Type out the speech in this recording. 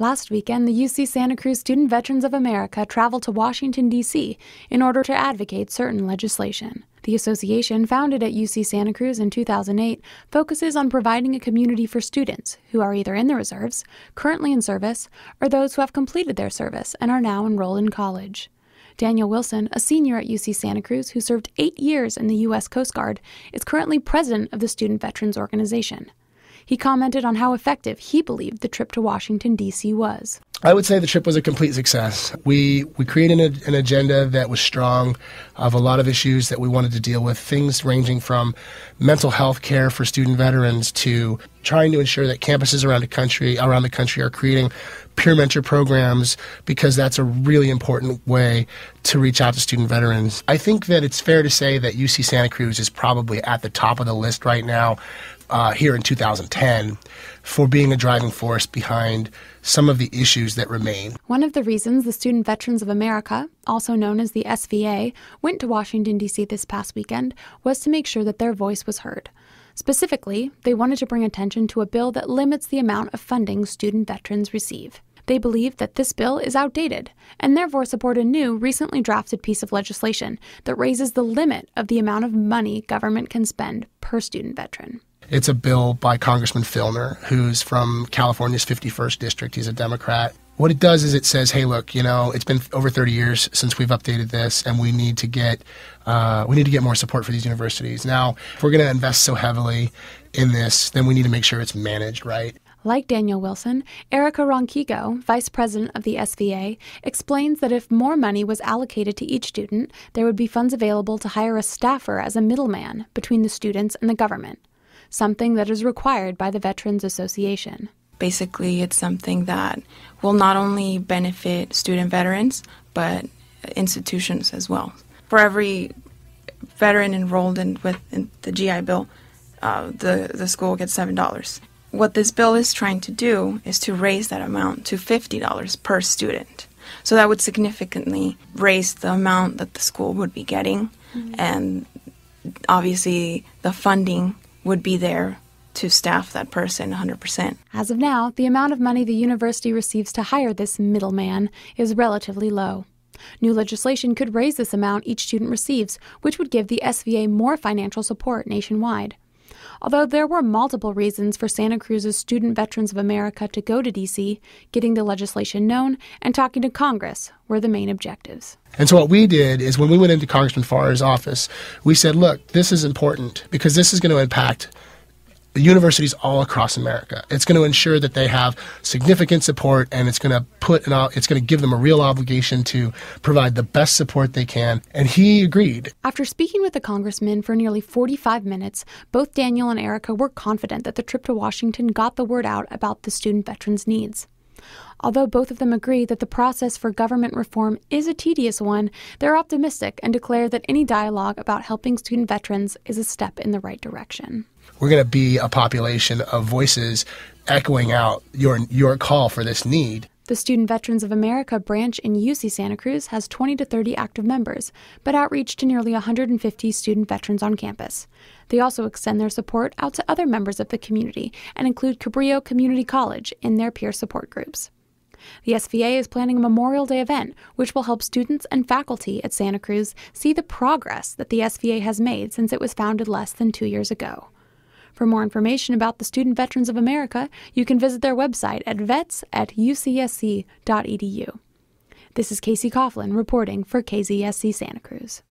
Last weekend, the UC Santa Cruz Student Veterans of America traveled to Washington, D.C. in order to advocate certain legislation. The association, founded at UC Santa Cruz in 2008, focuses on providing a community for students who are either in the reserves, currently in service, or those who have completed their service and are now enrolled in college. Daniel Wilson, a senior at UC Santa Cruz who served 8 years in the U.S. Coast Guard, is currently president of the Student Veterans Organization. He commented on how effective he believed the trip to Washington, D.C. was. I would say the trip was a complete success. We created an agenda that was strong of a lot of issues that we wanted to deal with, things ranging from mental health care for student veterans to trying to ensure that campuses around the country are creating peer mentor programs, because that's a really important way to reach out to student veterans. I think that it's fair to say that UC Santa Cruz is probably at the top of the list right now here in 2010 for being a driving force behind some of the issues that remain. One of the reasons the Student Veterans of America, also known as the SVA, went to Washington, D.C. this past weekend was to make sure that their voice was heard. Specifically, they wanted to bring attention to a bill that limits the amount of funding student veterans receive. They believe that this bill is outdated and therefore support a new, recently drafted piece of legislation that raises the limit of the amount of money government can spend per student veteran. It's a bill by Congressman Filner, who's from California's 51st District. He's a Democrat. What it does is it says, hey, look, it's been over 30 years since we've updated this, and we need to get more support for these universities. Now, if we're going to invest so heavily in this, then we need to make sure it's managed right. Like Daniel Wilson, Erica Ronkigo, vice president of the SVA, explains that if more money was allocated to each student, there would be funds available to hire a staffer as a middleman between the students and the government, something that is required by the Veterans Association. Basically, it's something that will not only benefit student veterans, but institutions as well. For every veteran enrolled in the GI Bill, the school gets $7. What this bill is trying to do is to raise that amount to $50 per student. So that would significantly raise the amount that the school would be getting, and obviously the funding would be there to staff that person 100%. As of now, the amount of money the university receives to hire this middleman is relatively low. New legislation could raise this amount each student receives, which would give the SVA more financial support nationwide. Although there were multiple reasons for Santa Cruz's Student Veterans of America to go to D.C., getting the legislation known and talking to Congress were the main objectives. And so what we did is when we went into Congressman Farr's office, we said, look, this is important because this is going to impact universities all across America. It's going to ensure that they have significant support, and it's going to give them a real obligation to provide the best support they can. And he agreed. After speaking with the congressman for nearly 45 minutes, both Daniel and Erica were confident that the trip to Washington got the word out about the student veterans' needs. Although both of them agree that the process for government reform is a tedious one, they're optimistic and declare that any dialogue about helping student veterans is a step in the right direction. We're going to be a population of voices echoing out your call for this need. The Student Veterans of America branch in UC Santa Cruz has 20 to 30 active members, but outreach to nearly 150 student veterans on campus. They also extend their support out to other members of the community and include Cabrillo Community College in their peer support groups. The SVA is planning a Memorial Day event, which will help students and faculty at Santa Cruz see the progress that the SVA has made since it was founded less than 2 years ago. For more information about the Student Veterans of America, you can visit their website at vets.ucsc.edu. This is Casey Coughlin reporting for KZSC Santa Cruz.